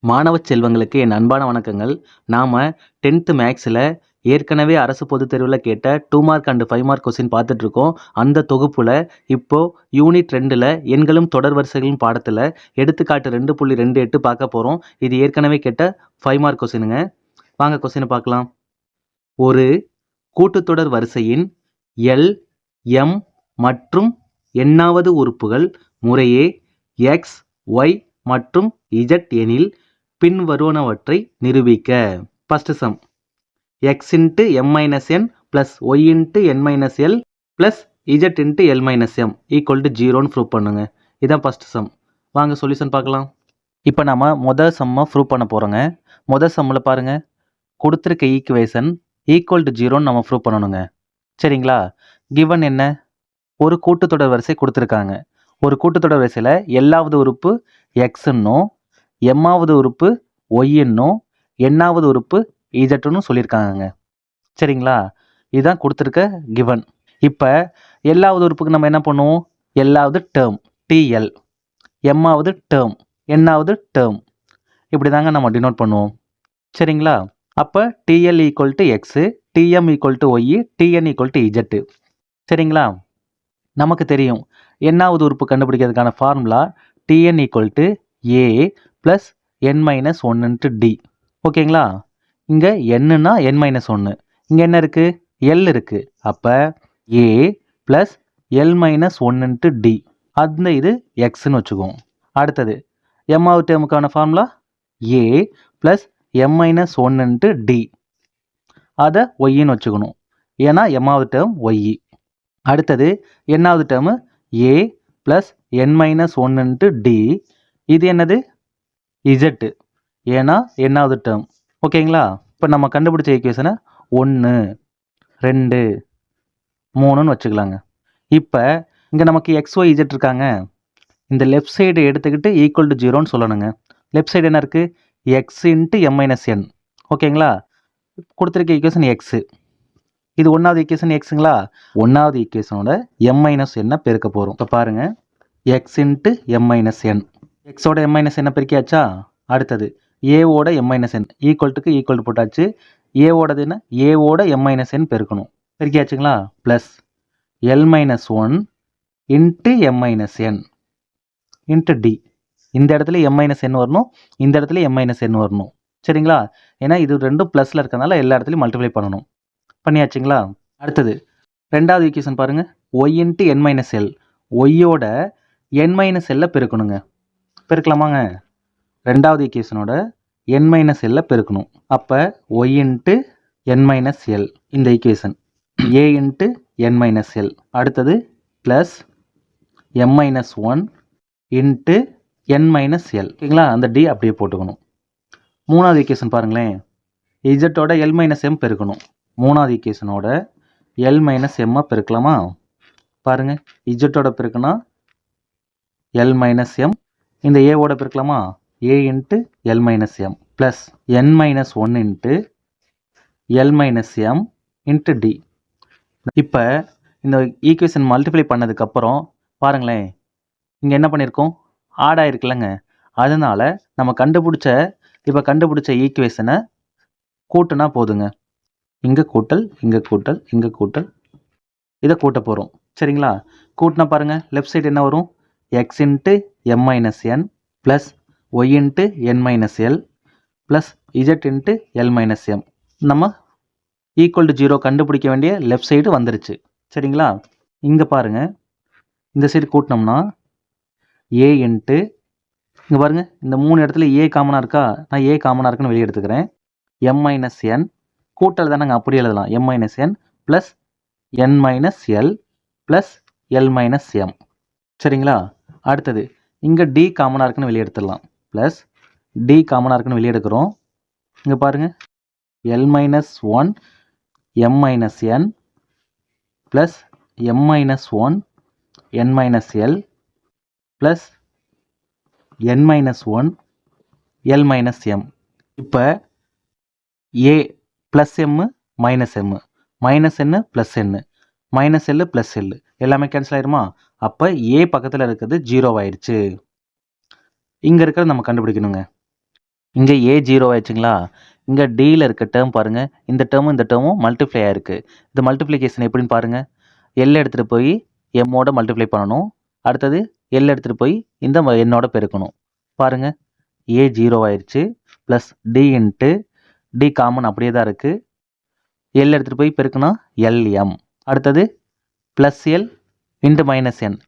மாணவ செல்வங்களுக்கு என் அன்பான வணக்கங்கள். நாம 10th மேக்ஸில் ஏற்கனவே அரசு பொதுத் தேர்வில் கேட்ட 2 மார்க் அண்ட் 5 மார்க் கொஸ்டின் பார்த்துட்டு இருக்கோம். அந்த தொகுப்புல இப்போ யூனிட் 2ல எண்களும் தொடர் வரிசைகளும் பாடத்தில் எடுத்துக்காட்டு 2.28 பார்க்க போகிறோம். இது ஏற்கனவே கேட்ட 5 மார்க் கொஸ்டினுங்க. வாங்க கொஸ்டினை பார்க்கலாம். ஒரு கூட்டுத்தொடர் வரிசையின் எல், எம் மற்றும் எண்ணாவது உறுப்புகள் முறையே எக்ஸ், ஒய் மற்றும் இஜட் எனில் பின்வருவனவற்றை நிரூபிக்க. First sum X into M minus N plus Y into N minus L plus Z into L minus M equal to ஜீரோன்னு ப்ரூவ் பண்ணுங்க. இதான் ஃபர்ஸ்ட் சம். வாங்க சொல்யூஷன் பார்க்கலாம். இப்போ நம்ம முதல் சம்மை ப்ரூவ் பண்ண போகிறோங்க. முதல் சம்மில் பாருங்கள், கொடுத்துருக்க ஈக்குவேஷன் ஈக்குவல் டு ஜீரோன்னு நம்ம ப்ரூவ் பண்ணணுங்க. சரிங்களா? கிவன் என்ன? ஒரு கூட்டுத்தொடர் வரிசை கொடுத்துருக்காங்க. ஒரு கூட்டுத்தொடர் வரிசையில் எல்லாவது உறுப்பு எக்ஸுன்னும் எம்மாவது உறுப்பு ஒய்ன்னும் எண்ணாவது உறுப்பு இஜட்டுன்னு சொல்லியிருக்காங்க. சரிங்களா? இதுதான் கொடுத்துருக்க கிவன். இப்போ எல்லாவது உறுப்புக்கு நம்ம என்ன பண்ணுவோம்? எல்லாவது டேர்ம் டிஎல், எம்மாவது டேர்ம், எண்ணாவது டேர்ம், இப்படி தாங்க நம்ம டினோட் பண்ணுவோம். சரிங்களா? அப்போ T L equal to X, T M equal to Y, T N equal to Z. சரிங்களா? நமக்கு தெரியும் எண்ணாவது உறுப்பு கண்டுபிடிக்கிறதுக்கான formula T N equal to A plus N minus one into T. ஓகேங்களா? இங்கே என்னன்னா என் மைனஸ் ஒன்று, இங்கே என்ன இருக்குது? எல் இருக்குது. அப்போ A plus L minus one into T, அந்த இது எக்ஸ்ன்னு வச்சுக்குவோம். அடுத்தது எம்மாவது டேர்முக்கான formula A plus M minus one into T, அதை ஒய்ன்னு வச்சுக்கணும், ஏன்னா எம்மாவது டேர்ம் ஒய். அடுத்தது எண்ணாவது term A plus N minus one into T, இது என்னது? இஜட்டு, ஏன்னா எண்ணாவது டேர்ம். ஓகேங்களா? இப்போ நம்ம கண்டுபிடிச்ச ஈக்குவேஷனை 1, 2, 3ன்னு வச்சுக்கலாங்க. இப்போ இங்கே நமக்கு எக்ஸ், ஒய், இஜட் இருக்காங்க. இந்த லெஃப்ட் சைடு எடுத்துக்கிட்டு ஈக்குவல் டு ஜீரோன்னு சொல்லணுங்க. லெஃப்ட் சைடு என்ன இருக்குது? எக்ஸ் இன்ட்டு எம் மைனஸ் என். ஓகேங்களா? கொடுத்துருக்க ஈக்குவேஷன் எக்ஸு, இது ஒன்றாவது ஈக்குவேஷன் எக்ஸுங்களா? ஒன்றாவது ஈக்குவேஷனோட எம் மைனஸ் என்ன பெருக்க போகிறோம். இப்போ பாருங்கள், x into M minus n, எக்ஸோட எம் மைனஸ் என்ன பெருக்கியாச்சா? அடுத்தது ஏவோட எம் மைனஸ் என் ஈக்குவல்ட்டுக்கு ஈக்குவல் போட்டாச்சு. ஏவோடது என்ன? ஏவோட எம் மைனஸ் என் பெருக்கணும். பெருக்கியாச்சுங்களா? Plus L minus one into M minus n into d. இந்த இடத்துல எம் மைனஸ் என் வரணும், இந்த இடத்துல எம் மைனஸ் என் வரணும். சரிங்களா? ஏன்னா இது ரெண்டும் ப்ளஸில் இருக்கிறதுனால எல்லா இடத்துலையும் மல்டிப்ளை பண்ணணும். பண்ணியாச்சுங்களா? அடுத்தது ரெண்டாவது ஈக்குவேஷன் பாருங்கள், ஒய் இன்ட்டு என் மைனஸ் எல், ஒய்யோட என் மைனஸ் எல்லை பெருக்கணுங்க. பெருக்கலாமாங்க? ரெண்டாவது ஈக்குவேஷனோட என் மைனஸ் எல்லை பெருக்கணும். அப்போ ஒய் இன்ட்டு என் மைனஸ் எல், இந்த equation a into N minus l. அடுத்தது plus M minus one into என் மைனஸ் எல். ஓகேங்களா? அந்த டி அப்படியே போட்டுக்கணும். மூணாவது ஈக்குவேஷன் பாருங்களேன், இஜட்டோட எல் மைனஸ் எம் பெருக்கணும். மூணாவது ஈக்குவேஷனோட எல் மைனஸ் எம்மை பெருக்கலாமா? பாருங்கள், இஜட்டோட பெருக்குனா எல் மைனஸ் எம், இந்த ஏவோட பெருக்கலாமா? A into L minus m plus N minus one into L minus m into d. இப்போ இந்த ஈக்குவேஷன் மல்டிப்ளை பண்ணதுக்கப்புறம் பாருங்களேன், இங்கே என்ன பண்ணியிருக்கோம்? ஆட் ஆகிருக்குல்லங்க. அதனால் நம்ம கண்டுபிடிச்ச ஈக்குவேஷனை கூட்டுனா போதுங்க. இங்கே கூட்டல், இங்கே கூட்டல், இங்கே கூட்டல், இதை கூட்ட போகிறோம். சரிங்களா? கூட்டினா பாருங்கள், லெஃப்ட் சைடு என்ன வரும்? X into M minus n plus y into என் minus l plus z into L minus m. நம்ம ஈக்குவல் டு ஜீரோ கண்டுபிடிக்க வேண்டிய லெஃப்ட் சைடு வந்துருச்சு. சரிங்களா? இங்கே பாருங்கள், இந்த சைடு கூட்டினோம்னா ஏ இன்ட்டு, இங்கே பாருங்கள், இந்த 3 இடத்துல ஏ காமனாக இருக்கா? நான் ஏ காமனாக இருக்குன்னு வெளியே எடுத்துக்கிறேன். எம் மைனஸ் என் கூட்டல் தானே, அப்படி எழுதலாம். எம் மைனஸ் என் ப்ளஸ் என் minus l plus L minus m. சரிங்களா? அடுத்தது இங்கே டி காமனாக இருக்குன்னு வெளியே எடுத்துடலாம். ப்ளஸ் டி காமனாக இருக்குன்னு வெளியே எடுக்கிறோம். இங்கே பாருங்கள், l minus one m minus n plus M minus one n minus l plus என் minus one l minus m. இப்போ a plus m minus m, minus n plus n, minus l plus l எல்லாமே cancel ஆயிருமா? அப்போ ஏ பக்கத்தில் இருக்கிறது 0 ஆயிடுச்சு. இங்கே இருக்கிறத நம்ம கண்டுபிடிக்கணுங்க. இங்கே ஏ 0 ஆயிடுச்சுங்களா? இங்கே டியில் இருக்க டேர்ம் பாருங்கள், இந்த டேர்மும் இந்த டேர்மும் மல்டிப்ளை ஆயிருக்கு. இது மல்டிப்ளிகேஷன் எப்படின்னு பாருங்கள். எல் எடுத்துகிட்டு போய் எம்மோட மல்டிப்ளை பண்ணணும். அடுத்தது எல் எடுத்துகிட்டு போய் இந்த எண்ணோட பெருக்கணும். பாருங்கள், ஏ 0 ஆயிடுச்சு. Plus d into d common அப்படியே தான் இருக்குது. எல் எடுத்துகிட்டு போய் பெருக்குனா எல்எம். அடுத்தது plus l into minus n.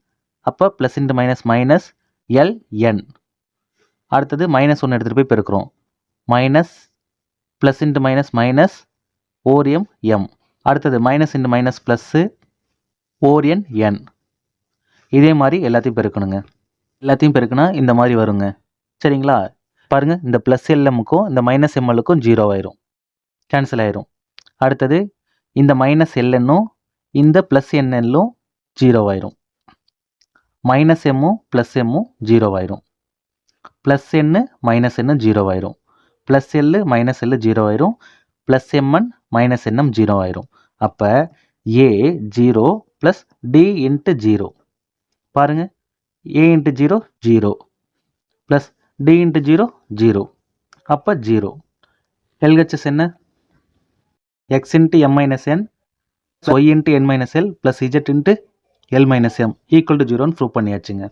அப்போ plus into minus minus l n. அடுத்தது -1 எடுத்துகிட்டு போய் பெருக்கிறோம். Minus plus into minus minus ஓரியம் எம். அடுத்தது மைனஸ் இன்ட்டு மைனஸ் ப்ளஸ்ஸு ஓரியன் என். இதே மாதிரி எல்லாத்தையும் பெருக்கணுங்க. எல்லாத்தையும் பெருக்குனா இந்த மாதிரி வருங்க. சரிங்களா? பாருங்கள், இந்த ப்ளஸ் எல்எம்முக்கும் இந்த மைனஸ் எம்எல்லுக்கும் 0 ஆயிரும், கேன்சல் ஆயிரும். அடுத்தது இந்த மைனஸ் எல்என்னும் இந்த ப்ளஸ் என்எல்லும் 0 ஆயிரும். மைனஸ் எம்மும் ப்ளஸ் எம்மும் 0 ஆயிரும். ப்ளஸ் என்னு மைனஸ் என்னு 0 ஆயிரும். ப்ளஸ் எல்லு மைனஸ் எல்லு 0 ஆயிரும். ப்ளஸ் எம்என் மைனஸ் என்எம் 0 ஆயிரும். அப்போ ஏ 0 ப்ளஸ் டி இன்ட்டு 0. பாருங்கள், a into 0 0 plus d into 0 0. அப்போ 0. எல்ஹெச்எஸ் என்ன? X into M minus n y into N minus l plus z into L minus M equal to 0ன்னு prove பண்ணியாச்சுங்க.